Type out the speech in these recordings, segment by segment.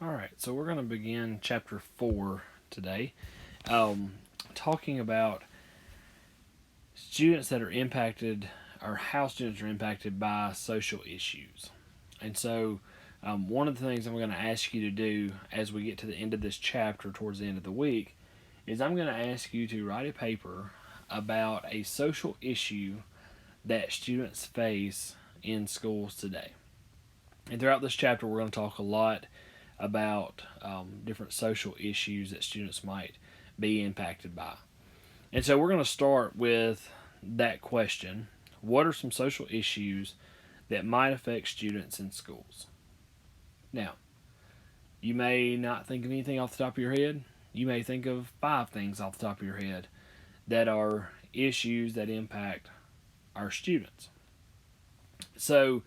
All right, so we're going to begin chapter 4 today, um, talking about students that are impacted, or how students are impacted by social issues. And so, one of the things I'm going to ask you to do as we get to the end of this chapter, towards the end of the week, is I'm going to ask you to write a paper about a social issue that students face in schools today. And throughout this chapter, we're going to talk a lot about different social issues that students might be impacted by. And so we're going to start with that question: what are some social issues that might affect students in schools? Now, you may not think of anything off the top of your head. You may think of 5 things off the top of your head that are issues that impact our students. So,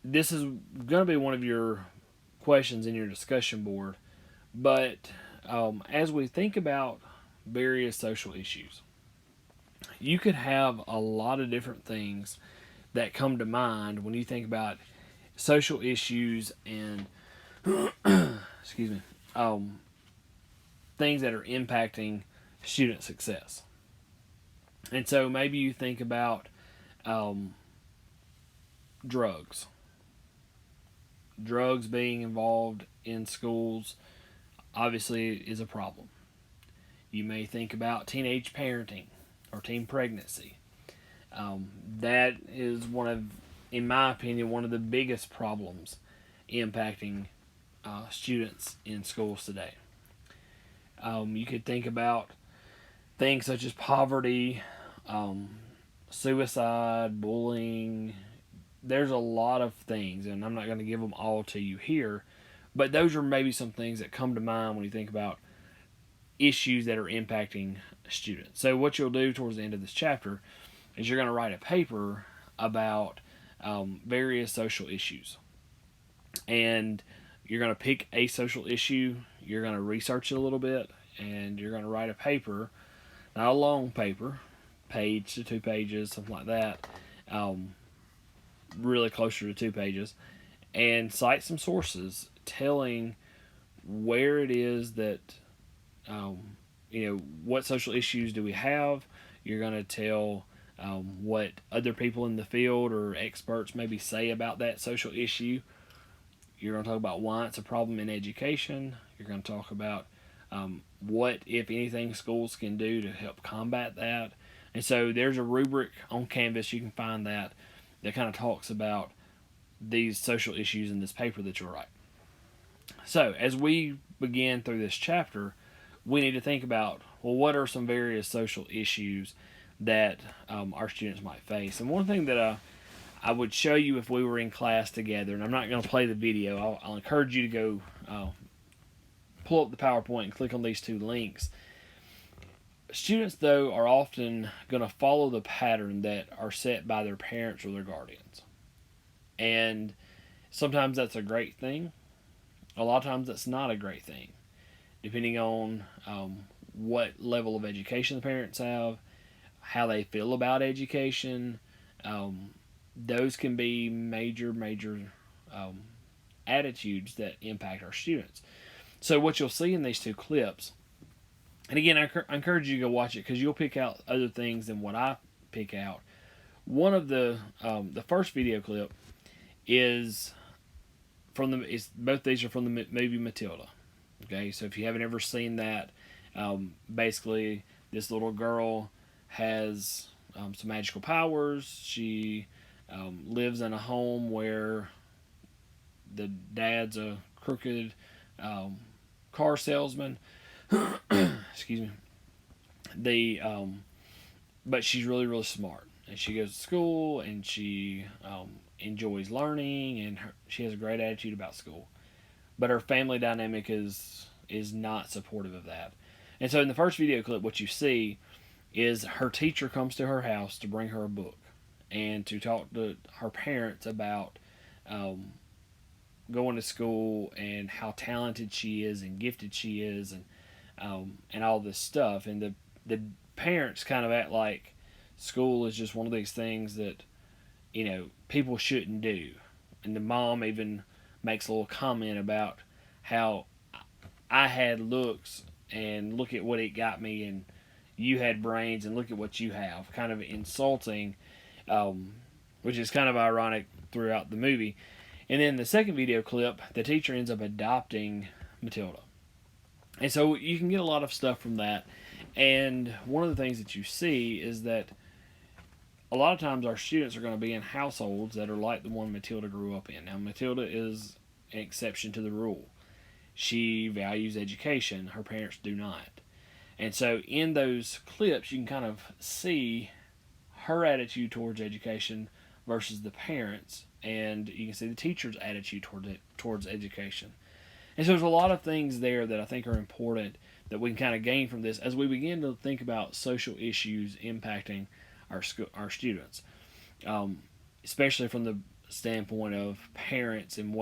this is going to be one of your questions in your discussion board. But as we think about various social issues, you could have a lot of different things that come to mind when you think about social issues and excuse me, um, things that are impacting student success. And so maybe you think about um, drugs. Drugs being involved in schools obviously is a problem. You may think about teenage parenting or teen pregnancy. That is one of, in my opinion, one of the biggest problems impacting students in schools today. You could think about things such as poverty, um, suicide, bullying. There's a lot of things, and I'm not going to give them all to you here, but those are maybe some things that come to mind when you think about issues that are impacting students. So, what you'll do towards the end of this chapter is you're going to write a paper about various social issues. And you're going to pick a social issue, you're going to research it a little bit, and you're going to write a paper, not a long paper, page to 2 pages, something like that, um, really closer to 2 pages, and cite some sources telling where it is that, um, what social issues do we have. You're going to tell what other people in the field or experts maybe say about that social issue. You're going to talk about why it's a problem in education. You're going to talk about what, if anything, schools can do to help combat that. And so there's a rubric on Canvas, you can find that kind of talks about these social issues in this paper that you'll write. So as we begin through this chapter, we need to think about, well, what are some various social issues that our students might face. And one thing that I would show you if we were in class together, and I'm not going to play the video. I'll encourage you to go pull up the PowerPoint and click on these 2 links. Students, though, are often going to follow the pattern that are set by their parents or their guardians. And sometimes that's a great thing. A lot of times that's not a great thing, depending on what level of education the parents have, how they feel about education. Those can be major um, attitudes that impact our students. So what you'll see in these 2 clips, and again, I encourage you to go watch it because you'll pick out other things than what I pick out. One of the first video clip is from the. Both these are from the movie Matilda. Okay, so if you haven't ever seen that, basically this little girl has some magical powers. She lives in a home where the dad's a crooked car salesman. Excuse me. But she's really smart, and she goes to school, and she enjoys learning, and she has a great attitude about school. But her family dynamic is not supportive of that. And so in the first video clip, what you see is her teacher comes to her house to bring her a book and to talk to her parents about going to school and how talented she is and gifted she is, and all this stuff. And the parents kind of act like school is just one of these things that people shouldn't do. And the mom even makes a little comment about how I had looks and look at what it got me, and you had brains and look at what you have. Kind of insulting, which is kind of ironic throughout the movie. And then the second video clip, the teacher ends up adopting Matilda. And so you can get a lot of stuff from that. And one of the things that you see is that a lot of times our students are going to be in households that are like the one Matilda grew up in. Now, Matilda is an exception to the rule. She values education, her parents do not. And so in those clips, you can kind of see her attitude towards education versus the parents, and you can see the teacher's attitude towards education. And so there's a lot of things there that I think are important that we can kind of gain from this as we begin to think about social issues impacting our students, especially from the standpoint of parents and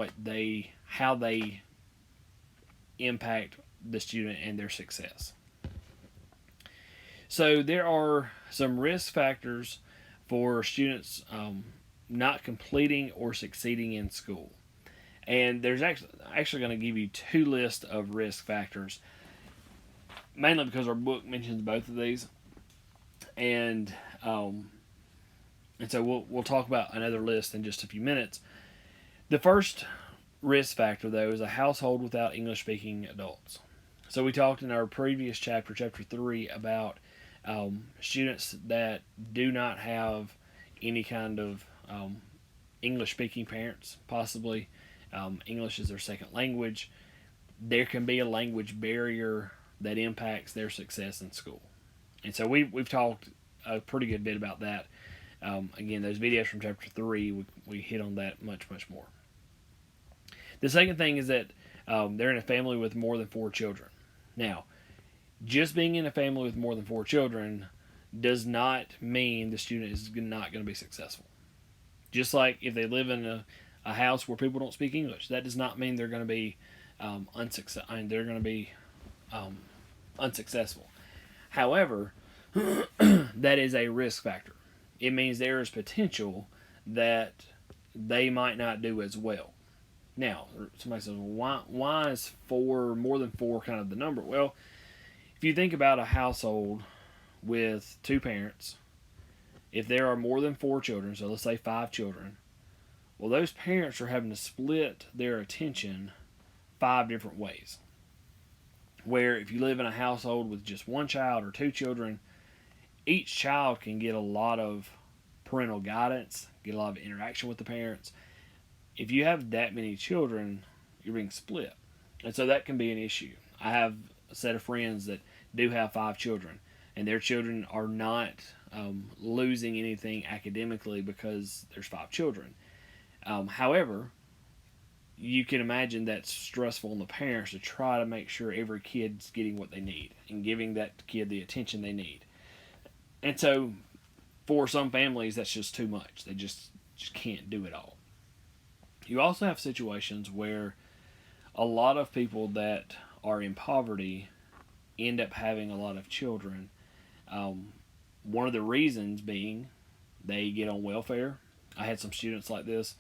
how they impact the student and their success. So there are some risk factors for students not completing or succeeding in school. And there's actually going to give you two lists of risk factors, mainly because our book mentions both of these. And so we'll talk about another list in just a few minutes. The first risk factor, though, is a household without English-speaking adults. So we talked in our previous chapter 3, about students that do not have any kind of English-speaking parents, possibly English is their second language. There can be a language barrier that impacts their success in school. And so we've talked a pretty good bit about that. Again, those videos from chapter 3, we hit on that much more. The second thing is that they're in a family with more than 4 children. Now, just being in a family with more than 4 children does not mean the student is not going to be successful. Just like if they live in a house where people don't speak English, that does not mean they're going to be unsuccessful. However, that is a risk factor. It means there is potential that they might not do as well. Now, somebody says, why is more than 4 kind of the number? Well, if you think about a household with 2 parents, if there are more than 4 children, so let's say 5 children, well, those parents are having to split their attention 5 different ways. Where if you live in a household with just 1 child or 2 children, each child can get a lot of parental guidance, get a lot of interaction with the parents. If you have that many children, you're being split. And so that can be an issue. I have a set of friends that do have 5 children, and their children are not losing anything academically because there's 5 children. However, you can imagine that's stressful on the parents to try to make sure every kid's getting what they need and giving that kid the attention they need. And so for some families, that's just too much. They just can't do it all. You also have situations where a lot of people that are in poverty end up having a lot of children. One of the reasons being they get on welfare. I had some students like this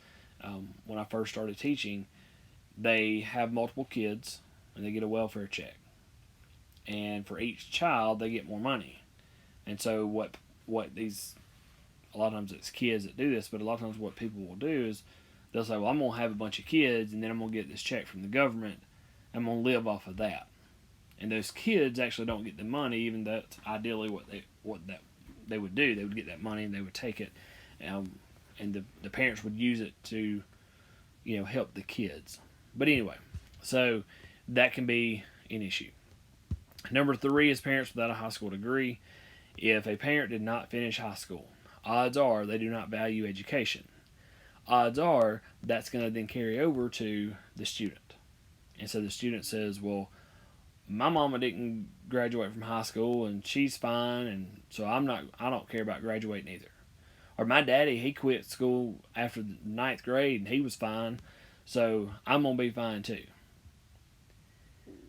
when I first started teaching. They have multiple kids and they get a welfare check. And for each child, they get more money. And so what a lot of times it's kids that do this, but a lot of times what people will do is they'll say, well, I'm going to have a bunch of kids and then I'm going to get this check from the government. I'm going to live off of that. And those kids actually don't get the money, even though that's ideally what they would do. They would get that money and they would take it, and the parents would use it to, help the kids. But anyway, so that can be an issue. Number 3 is parents without a high school degree. If a parent did not finish high school, odds are they do not value education. Odds are that's going to then carry over to the student. And so the student says, well, my mama didn't graduate from high school and she's fine, and so I don't care about graduating either. Or my daddy, he quit school after the 9th grade and he was fine, so I'm going to be fine too.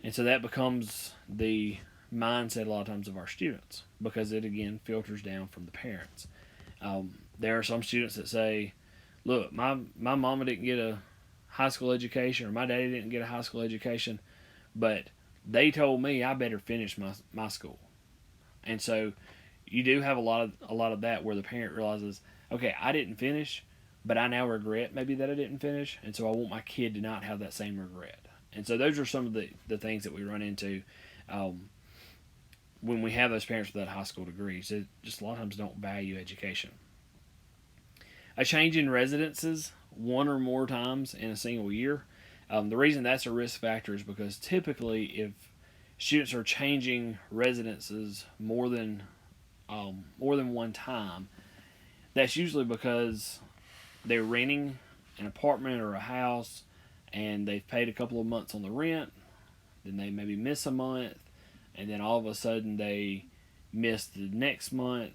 And so that becomes the mindset a lot of times of our students, because it again filters down from the parents. There are some students that say, look, my mama didn't get a high school education, or my daddy didn't get a high school education, but they told me I better finish my school. And so you do have a lot of that where the parent realizes, okay, I didn't finish, but I now regret maybe that I didn't finish, and so I want my kid to not have that same regret. And so those are some of the things that we run into um, when we have those parents with that high school degrees. They just a lot of times don't value education. A change in residences one or more times in a single year. The reason that's a risk factor is because typically, if students are changing residences more than one time, that's usually because they're renting an apartment or a house, and they've paid a couple of months on the rent. Then they maybe miss a month, and then all of a sudden they miss the next month,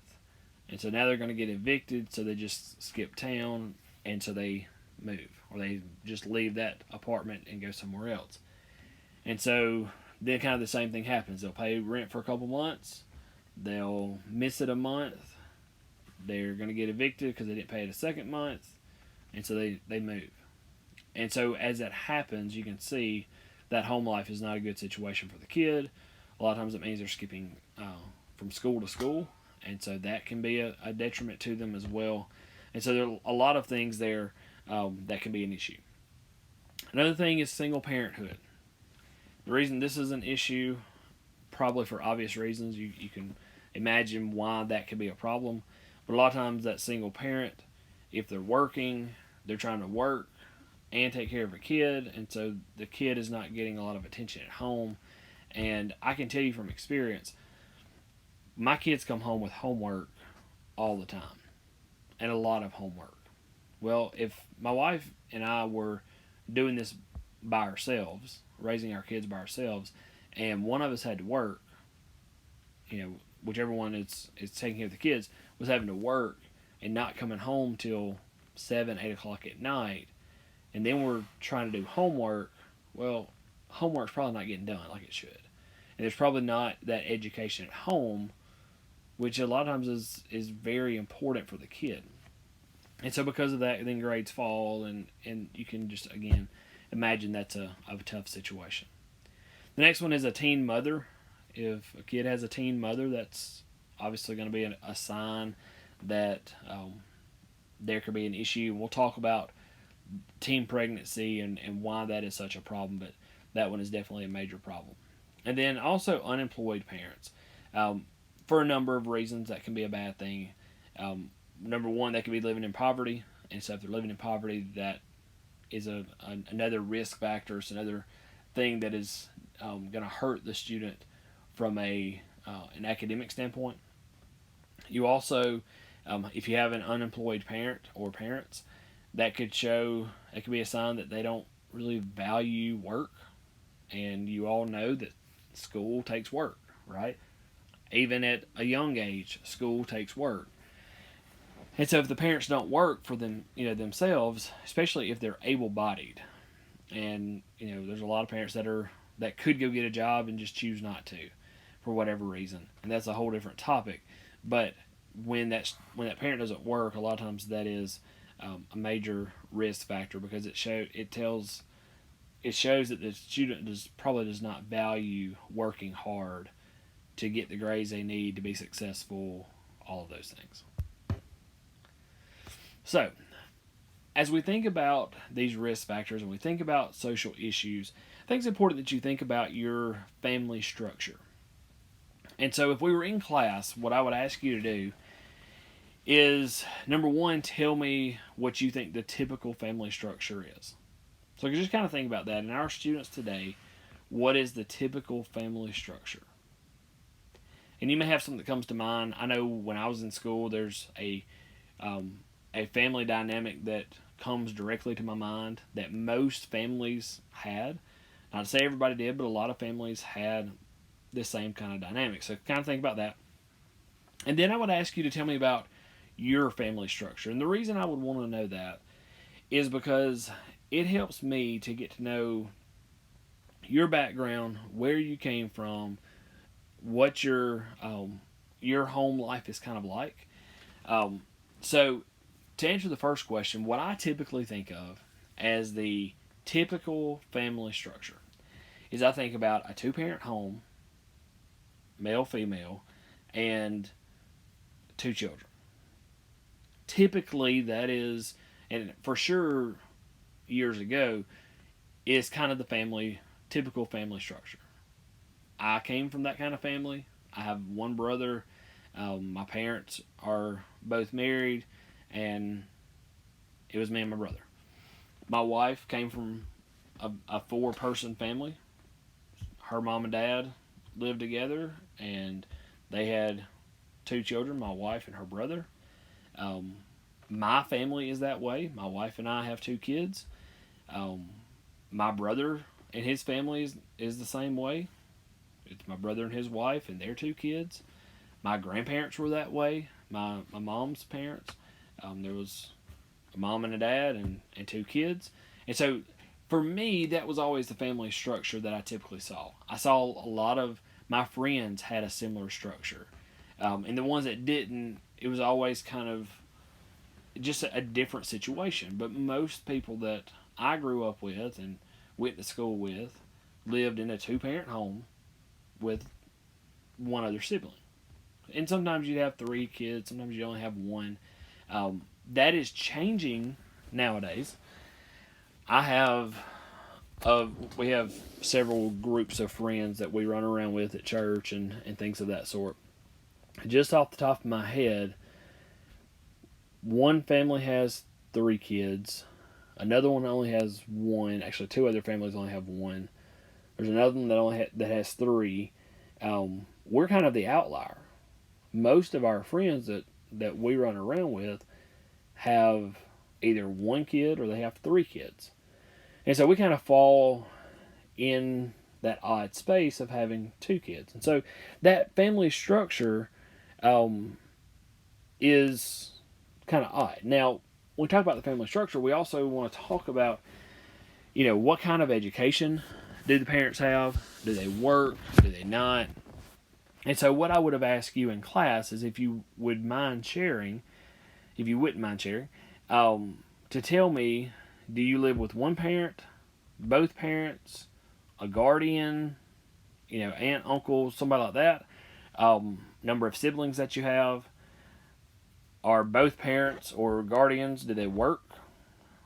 and so now they're going to get evicted, so they just skip town, and so they move, or they just leave that apartment and go somewhere else. And so then kind of the same thing happens. They'll pay rent for a couple months, they'll miss it a month, they're going to get evicted because they didn't pay it a second month, and so they move. And so as that happens, you can see that home life is not a good situation for the kid. A lot of times it means they're skipping from school to school, and so that can be a detriment to them as well. And so there are a lot of things there that can be an issue. Another thing is single parenthood. The reason this is an issue, probably for obvious reasons, you can imagine why that could be a problem. But a lot of times that single parent, if they're working, they're trying to work and take care of a kid, and so the kid is not getting a lot of attention at home. And I can tell you from experience, my kids come home with homework all the time, and a lot of homework. Well, if my wife and I were doing this by ourselves, raising our kids by ourselves, and one of us had to work, whichever one is taking care of the kids was having to work and not coming home till 7, 8 o'clock at night, and then we're trying to do homework. Well, homework's probably not getting done like it should, and there's probably not that education at home, which a lot of times is very important for the kid. And so because of that, then grades fall, and you can just again imagine that's a tough situation. The next one is a teen mother. If a kid has a teen mother, that's obviously going to be a sign that there could be an issue. We'll talk about teen pregnancy and why that is such a problem, but that one is definitely a major problem. And then also unemployed parents. For a number of reasons, that can be a bad thing. Number one, they could be living in poverty, and so if they're living in poverty, that is another risk factor. It's another thing that is going to hurt the student from an academic standpoint. You also, if you have an unemployed parent or parents, that could be a sign that they don't really value work. And you all know that school takes work, right? Even at a young age, school takes work. And so if the parents don't work for them, themselves, especially if they're able-bodied, and there's a lot of parents that could go get a job and just choose not to, for whatever reason, and that's a whole different topic. But when that parent doesn't work, a lot of times that is a major risk factor, because it shows that the student probably does not value working hard to get the grades they need to be successful, all of those things. So, as we think about these risk factors and we think about social issues, I think it's important that you think about your family structure. And so if we were in class, what I would ask you to do is, number one, tell me what you think the typical family structure is. So just kind of think about that. In our students today, what is the typical family structure? And you may have something that comes to mind. I know when I was in school, there's a family dynamic that comes directly to my mind that most families had. Not to say everybody did, but a lot of families had the same kind of dynamic. So kind of think about that. And then I would ask you to tell me about your family structure. And the reason I would want to know that is because it helps me to get to know your background, where you came from, what your home life is kind of like. So to answer the first question, what I typically think of as the typical family structure is I think about a two-parent home, male, female, and two children. Typically, that is, and for sure, years ago, is kind of the typical family structure. I came from that kind of family. I have one brother. My parents are both married, and it was me and my brother. My wife came from a four-person family. Her mom and dad lived together, and they had two children, my wife and her brother. Um, my family is that way. My wife and I have two kids. Um, my brother and his family is the same way. It's my brother and his wife and their two kids. My grandparents were that way. My mom's parents. There was a mom and a dad and two kids. And so for me, that was always the family structure that I typically saw. I saw a lot of my friends had a similar structure. And the ones that didn't, it was always kind of just a different situation. But most people that I grew up with and went to school with lived in a two-parent home with one other sibling. And sometimes you'd have three kids, sometimes you only have one. That is changing nowadays. I have we have several groups of friends that we run around with at church and things of that sort. Just off the top of my head, one family has three kids. Another one only has one. Actually, two other families only have one. There's another one that has three. We're kind of the outlier. Most of our friends that we run around with have either one kid or they have three kids. And so we kind of fall in that odd space of having two kids. And so that family structure is kind of odd. Now, when we talk about the family structure, we also want to talk about, what kind of education do the parents have? Do they work? Do they not? And so what I would have asked you in class is if you wouldn't mind sharing, to tell me, do you live with one parent, both parents, a guardian, aunt, uncle, somebody like that? Number of siblings that you have. Are both parents or guardians, do they work?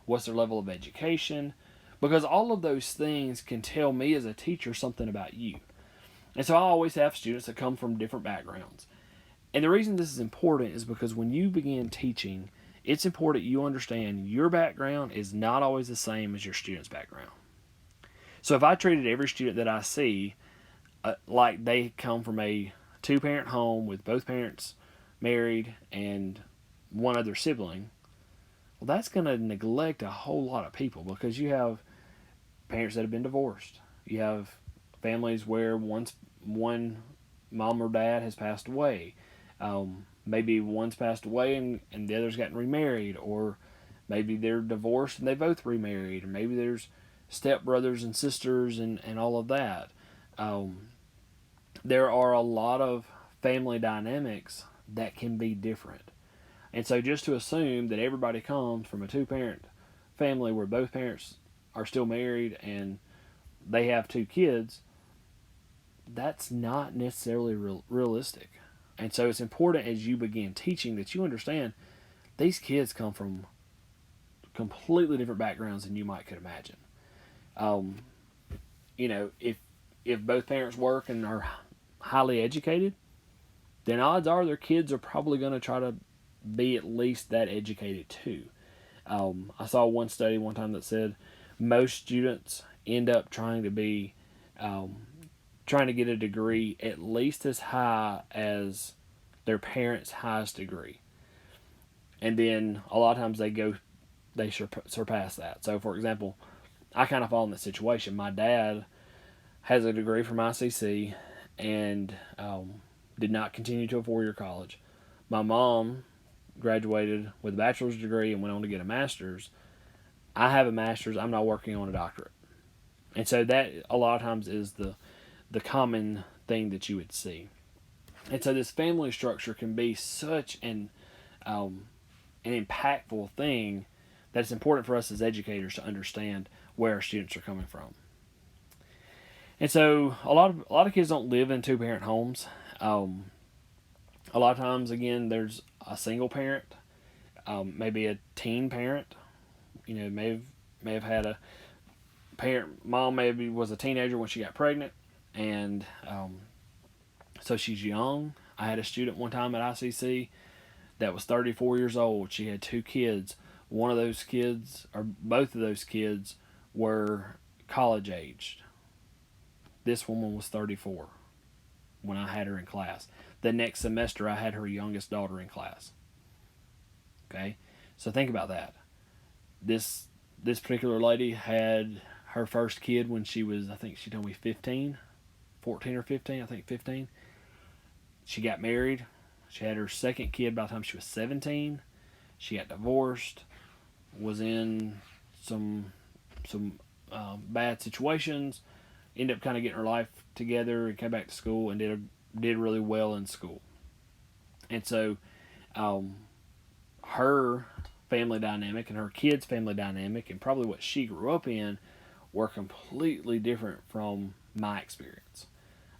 What's their level of education? Because all of those things can tell me as a teacher something about you. And so I always have students that come from different backgrounds. And the reason this is important is because when you begin teaching, it's important you understand your background is not always the same as your student's background. So if I treated every student that I see like they come from a two-parent home with both parents married and one other sibling, well, that's going to neglect a whole lot of people because you have parents that have been divorced. You have families where one mom or dad has passed away. Maybe one's passed away and the other's gotten remarried, or maybe they're divorced and they both remarried, or maybe there's stepbrothers and sisters and all of that. There are a lot of family dynamics that can be different. And so just to assume that everybody comes from a two-parent family where both parents are still married and they have two kids, that's not necessarily realistic. And so it's important as you begin teaching that you understand these kids come from completely different backgrounds than you might could imagine. If both parents work and are highly educated, then odds are their kids are probably going to try to be at least that educated too. I saw one study one time that said most students end up trying to get a degree at least as high as their parents' highest degree. And then a lot of times they surpass that. So for example, I kind of fall in that situation. My dad has a degree from ICC and did not continue to a four-year college. My mom graduated with a bachelor's degree and went on to get a master's. I have a master's. I'm not working on a doctorate. And so that a lot of times is the common thing that you would see. And so this family structure can be such an impactful thing that it's important for us as educators to understand where our students are coming from. And so a lot of kids don't live in two parent homes. A lot of times, again, there's a single parent, maybe a teen parent. May have had a parent. Mom maybe was a teenager when she got pregnant, and so she's young. I had a student one time at ICC that was 34 years old. She had two kids. One of those kids, or both of those kids, were college aged. This woman was 34 when I had her in class. The next semester, I had her youngest daughter in class. Okay, so think about that. This particular lady had her first kid when she was, I think she told me 15, 14 or 15, I think 15. She got married. She had her second kid by the time she was 17. She got divorced, was in some bad situations, ended up kind of getting her life together and came back to school and did really well in school. And so her family dynamic and her kids' family dynamic and probably what she grew up in were completely different from my experience.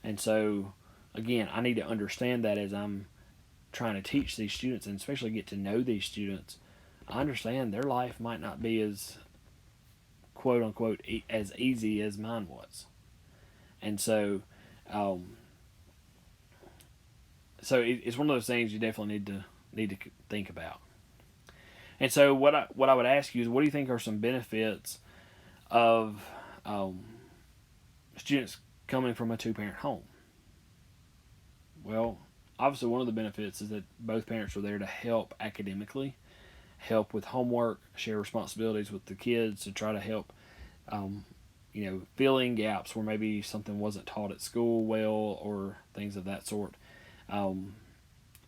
And so, again, I need to understand that as I'm trying to teach these students and especially get to know these students. I understand their life might not be as quote unquote as easy as mine was. And so, it's one of those things you definitely need to think about. And so what I would ask you is, what do you think are some benefits of students coming from a two-parent home? Well, obviously one of the benefits is that both parents are there to help academically, help with homework, share responsibilities with the kids to try to help, fill in gaps where maybe something wasn't taught at school well or things of that sort.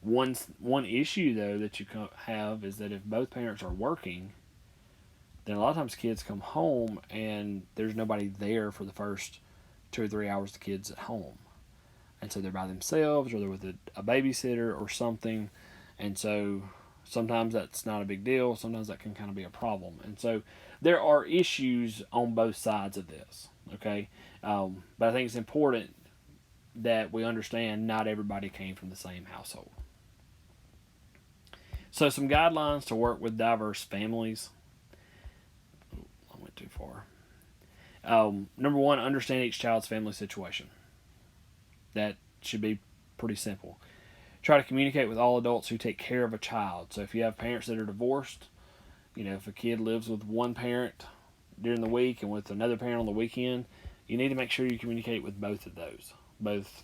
One issue though that you have is that if both parents are working, then a lot of times kids come home and there's nobody there for the first 2 or 3 hours the kid's at home, and so they're by themselves or they're with a babysitter or something, and so sometimes that's not a big deal. Sometimes that can kind of be a problem, and so there are issues on both sides of this. Okay, but I think it's important that we understand not everybody came from the same household. So some guidelines to work with diverse families. I went too far. Number one, understand each child's family situation. That should be pretty simple. Try to communicate with all adults who take care of a child. So if you have parents that are divorced, if a kid lives with one parent during the week and with another parent on the weekend, you need to make sure you communicate with both of those, both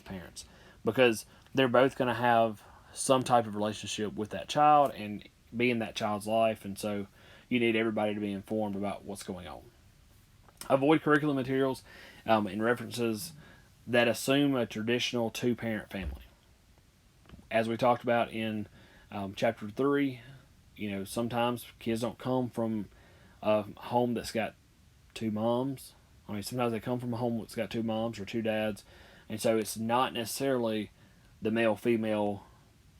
parents, because they're both going to have some type of relationship with that child and be in that child's life, and so you need everybody to be informed about what's going on. Avoid curriculum materials and references that assume a traditional two-parent family. As we talked about in chapter 3, sometimes kids don't come from a home that's got two moms. I mean, sometimes they come from a home that's got two moms or two dads, and so it's not necessarily the male-female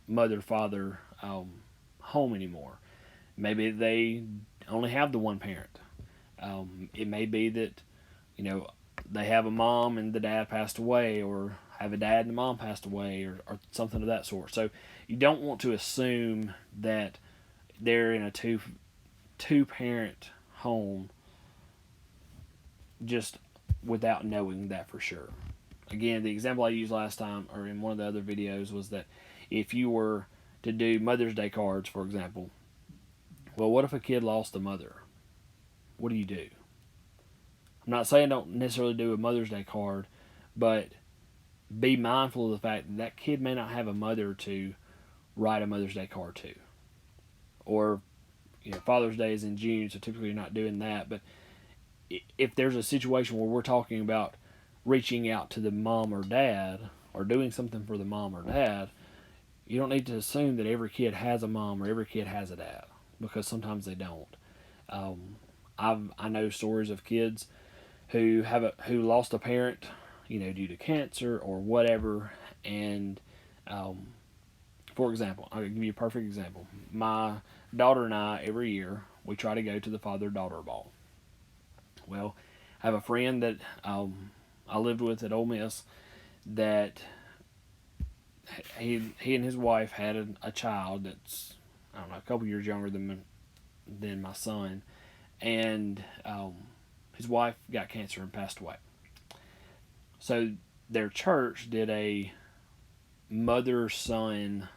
mother-father home anymore. Maybe they only have the one parent. It may be that, they have a mom and the dad passed away, or have a dad and the mom passed away, or something of that sort. So you don't want to assume that they're in a two-parent home just without knowing that for sure. Again, the example I used last time, or in one of the other videos, was that if you were to do Mother's Day cards, for example, well, what if a kid lost a mother? What do you do? I'm not saying don't necessarily do a Mother's Day card, but be mindful of the fact that that kid may not have a mother to write a Mother's Day card to. Or, Father's Day is in June, so typically you're not doing that. But if there's a situation where we're talking about reaching out to the mom or dad, or doing something for the mom or dad, you don't need to assume that every kid has a mom or every kid has a dad, because sometimes they don't. I know stories of kids who lost a parent, due to cancer or whatever. And for example, I'll give you a perfect example. My daughter and I, every year, we try to go to the father-daughter ball. Well, I have a friend that I lived with at Ole Miss that he and his wife had a child that's, I don't know, a couple years younger than my son, and his wife got cancer and passed away. So their church did a mother son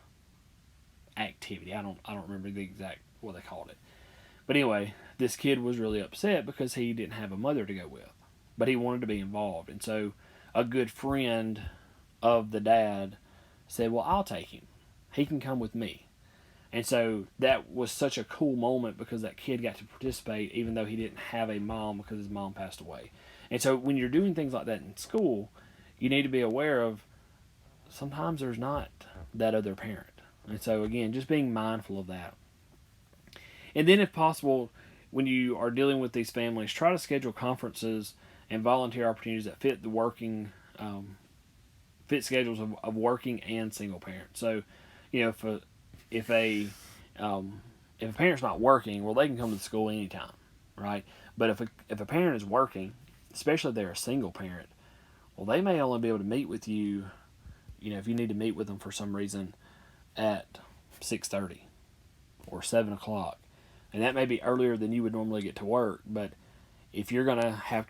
activity. I don't remember the exact what they called it. But anyway, this kid was really upset because he didn't have a mother to go with, but he wanted to be involved. And so a good friend of the dad said, "Well, I'll take him. He can come with me." And so that was such a cool moment because that kid got to participate even though he didn't have a mom because his mom passed away. And so when you're doing things like that in school, you need to be aware of sometimes there's not that other parent. And so again, just being mindful of that. And then if possible, when you are dealing with these families, try to schedule conferences and volunteer opportunities that fit the fit schedules of working and single parents. So, if if a if a parent's not working, well, they can come to the school anytime, right? But if a parent is working, especially if they're a single parent, well, they may only be able to meet with you, if you need to meet with them for some reason at 6:30 or 7 o'clock, and that may be earlier than you would normally get to work. But if you're gonna have